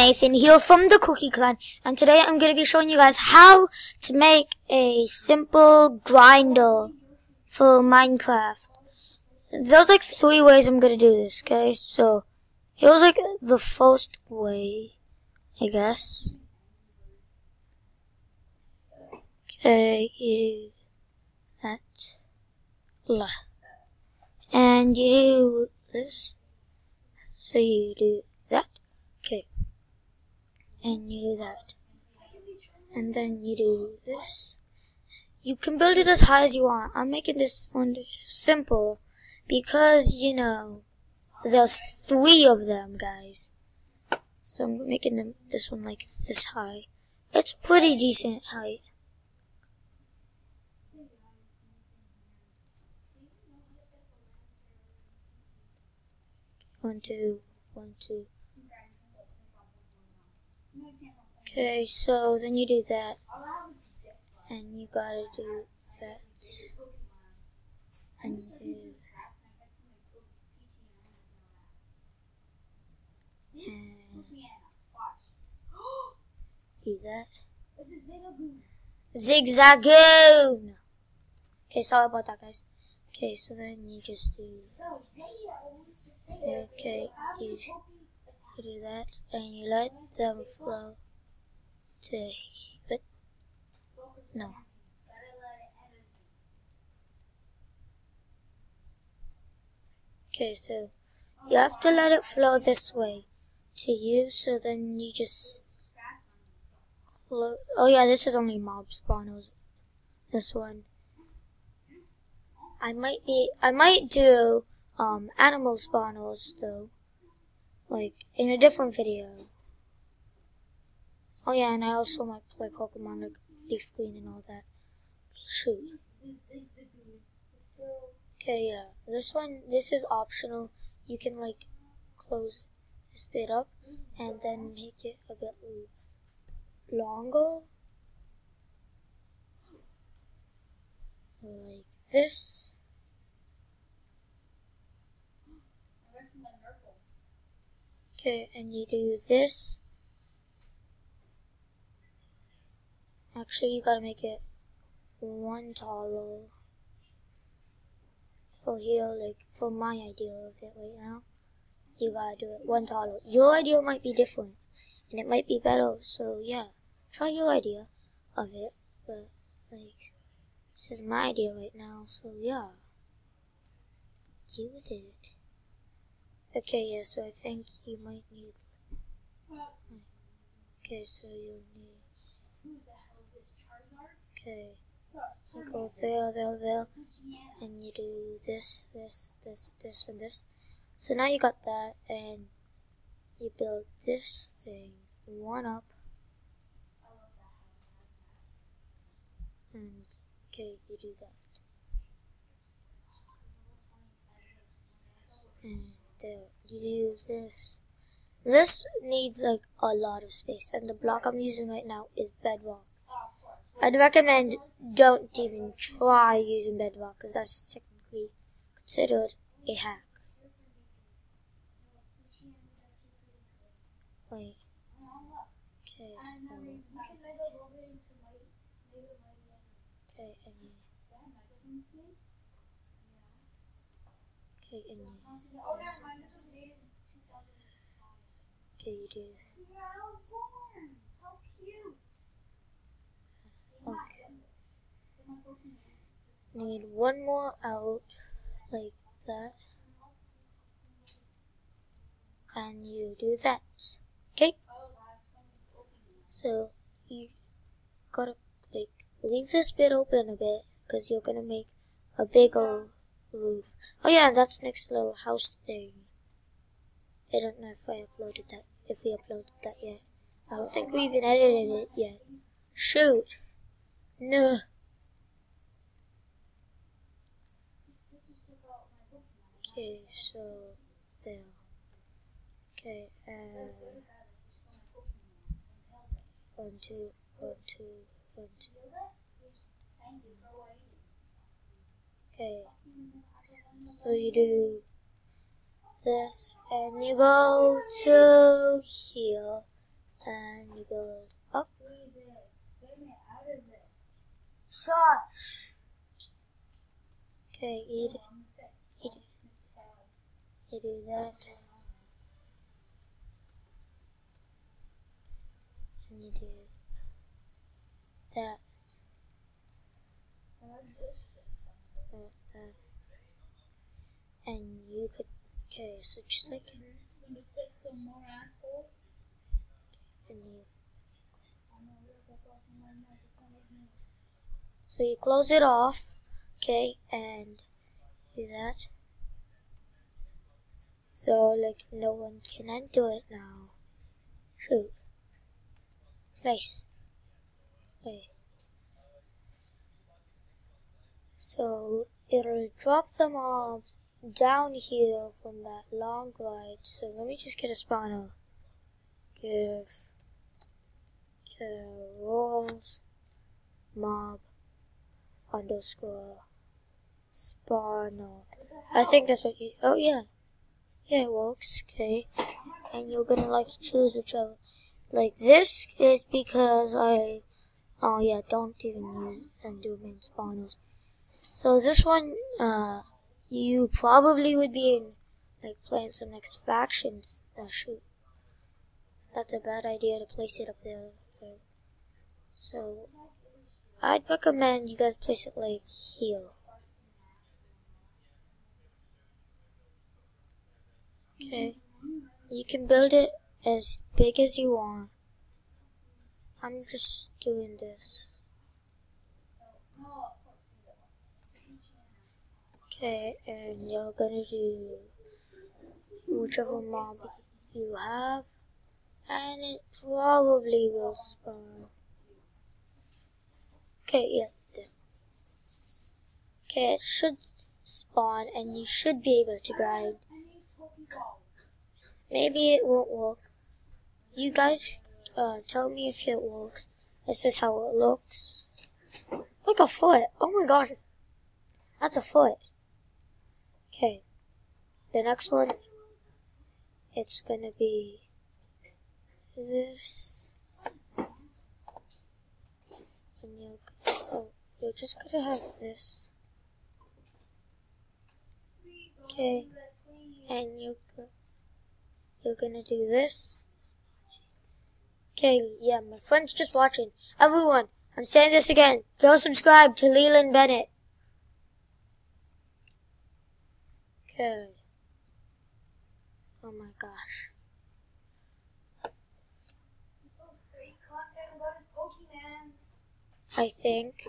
Nathan here from the Cookie Clan, and today I'm going to be showing you guys how to make a simple grinder for Minecraft. There's like 3 ways I'm going to do this, okay? So, here's like the first way, I guess. Okay, you do that. And you do this. So you do that. Okay. And you do that. And then you do this. You can build it as high as you want. I'm making this one simple because, you know, there's 3 of them, guys. So I'm making this one like this high. It's pretty decent height. One, two. Okay, so then you do that, and you gotta do that, and you do that. Zigzagoon! Okay, sorry about that, guys. Okay, so then you just do, okay, you do that, and you let them flow to, but, no. Okay, so you have to let it flow this way to you, so then you just, oh yeah, this is only mob spawners, this one. I might do, animal spawners though, like, in a different video. Oh yeah, and I also might play Pokemon like Leaf Green and all that. Shoot. Okay, yeah. This is optional. You can like close this bit up and then make it a bit longer. Like this. Okay, and you do this. Actually, you gotta make it 1 taller. For here, like, for my idea of it right now, you gotta do it 1 taller. Your idea might be different, and it might be better, so yeah, try your idea of it, but, like, this is my idea right now, so yeah, do with it. Okay, yeah, so I think you might need, okay, so you'll need, okay. You go there, and you do this, and this. So now you got that, and you build this thing 1 up. And, okay, you do that. And there, you use this. This needs like a lot of space, and the block I'm using right now is bedrock. I'd recommend don't even try using bedrock because that's technically considered a hack. Wait. Okay, so. Okay, and you. Okay, and you. Okay, you do this. Okay. Need 1 more out, like that. And you do that. Okay? So, you gotta, like, leave this bit open a bit, because you're gonna make a bigger roof. Oh yeah, that's next little house thing. I don't know if we uploaded that yet. I don't think we even edited it yet. Shoot! No. Okay, so there. Okay, 1, 2, 1, 2, 1, 2. Okay, so you do this, and you go to here, and you build up. Shush. Okay, you do that, and you do that, and you could, okay, so just like, and so you close it off, okay, and do that, so like no one can undo it now. Shoot. Place. Okay. So it'll drop the mobs down here from that long glide. So let me just get a spawner. Give roles mob underscore spawner. I think that's what you. Oh yeah, yeah, it works. Okay, and you're gonna like choose whichever. Like this is because I. Oh yeah, don't even use Enderman spawners. So this one, you probably would be in, like, playing some next factions. Shoot, that's a bad idea to place it up there. So I'd recommend you guys place it like here. Okay, you can build it as big as you want. I'm just doing this. Okay, and you're gonna do whichever mob you have, and it probably will spawn. Okay, yeah, there. Okay, it should spawn, and you should be able to grind. Maybe it won't work. You guys, tell me if it works. This is how it looks. Like a foot. Oh my gosh, that's a foot. Okay, the next one, it's gonna be this. And you're just gonna have this. Okay, and you're gonna do this. Okay, yeah, my friend's just watching. Everyone, I'm saying this again. Go subscribe to Leland Bennett. Okay. Oh my gosh. I think.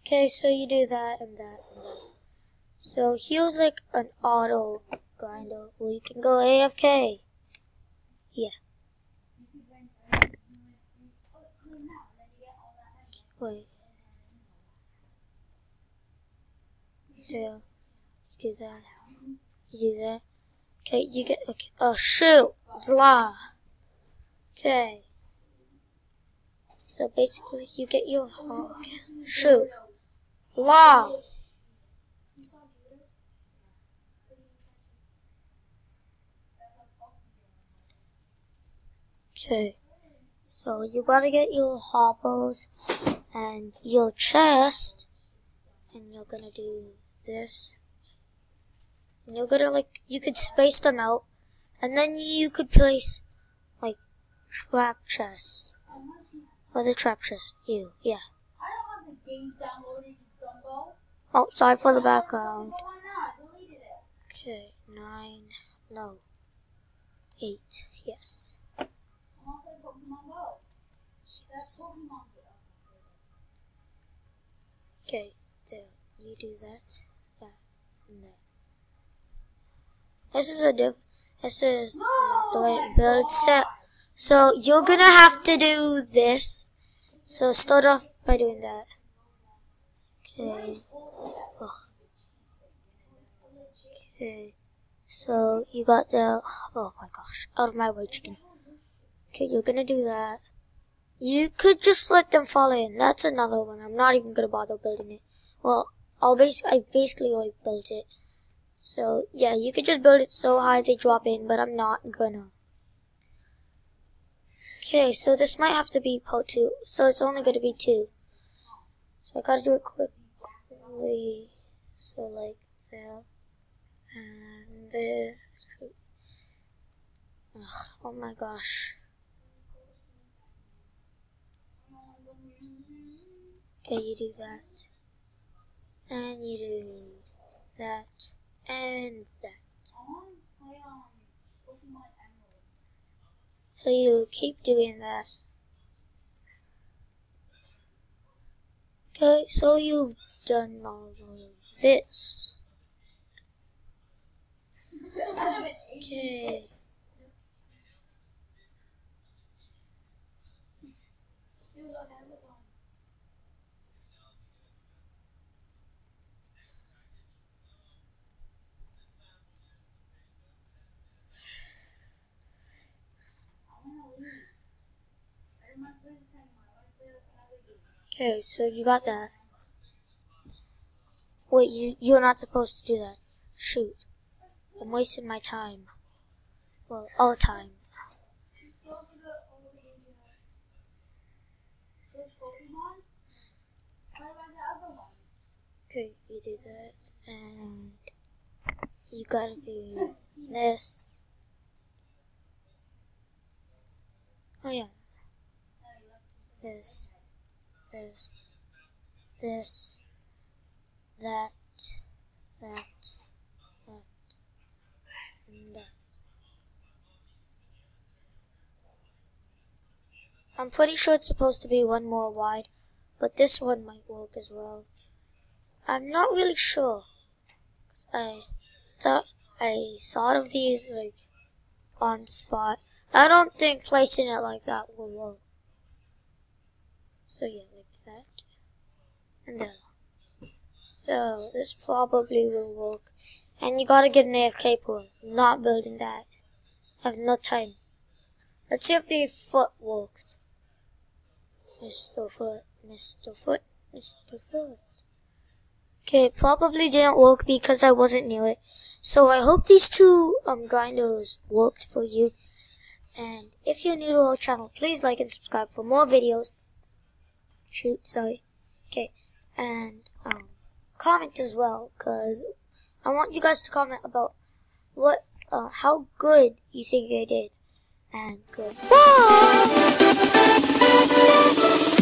Okay, so you do that and that and that. So here's like an auto grinder where you can go AFK. Yeah. Wait. Yeah. You do that. You do that. Okay, you get. Okay. Oh shoot! Blah. Okay. So basically, you get your okay. Shoot. Blah. Okay. So you gotta get your hoppers and your chest, and you're gonna do this. And you're gonna you could space them out, and then you could place like trap chests. Or the trap chest. Yeah. I don't have the game downloaded, you dumbo. Oh, sorry for the background. Why not? I deleted it. Okay, 9, no, 8, yes. I want to play Pokemon Go. That's Pokemon Go. Okay, so you do that, and that. This is the way to build set. So you're gonna have to do this. So start off by doing that. Okay. Oh. Okay. So you got the, oh my gosh, out of my way, chicken. Okay, you're gonna do that. You could just let them fall in. That's another one. I'm not even gonna bother building it. Well, I basically already built it. So yeah, you could just build it so high they drop in, but I'm not gonna. Okay, so this might have to be part 2, so it's only gonna be 2. So I gotta do it quickly. So like that, and there. Ugh, oh my gosh. Okay, you do that, and you do that, and that. So you keep doing that. Okay, so you've done all of this. Okay. Okay, so you got that. Wait, you're not supposed to do that. Shoot. I'm wasting my time. Well, all the time. Okay, you do that, and you gotta do this. Oh yeah. This, that, and that. I'm pretty sure it's supposed to be one more wide, but this one might work as well. I'm not really sure. I thought of these like on spot. I don't think placing it like that will work. So yeah, like that. And then. So this probably will work. And you gotta get an AFK pool. I'm not building that. I have no time. Let's see if the foot worked. Mr. Foot, Mr. Foot, Mr. Foot. Okay, it probably didn't work because I wasn't near it. So I hope these two grinders worked for you. And if you're new to our channel, please like and subscribe for more videos. Okay, and comment as well, cause I want you guys to comment about how good you think I did. And goodbye.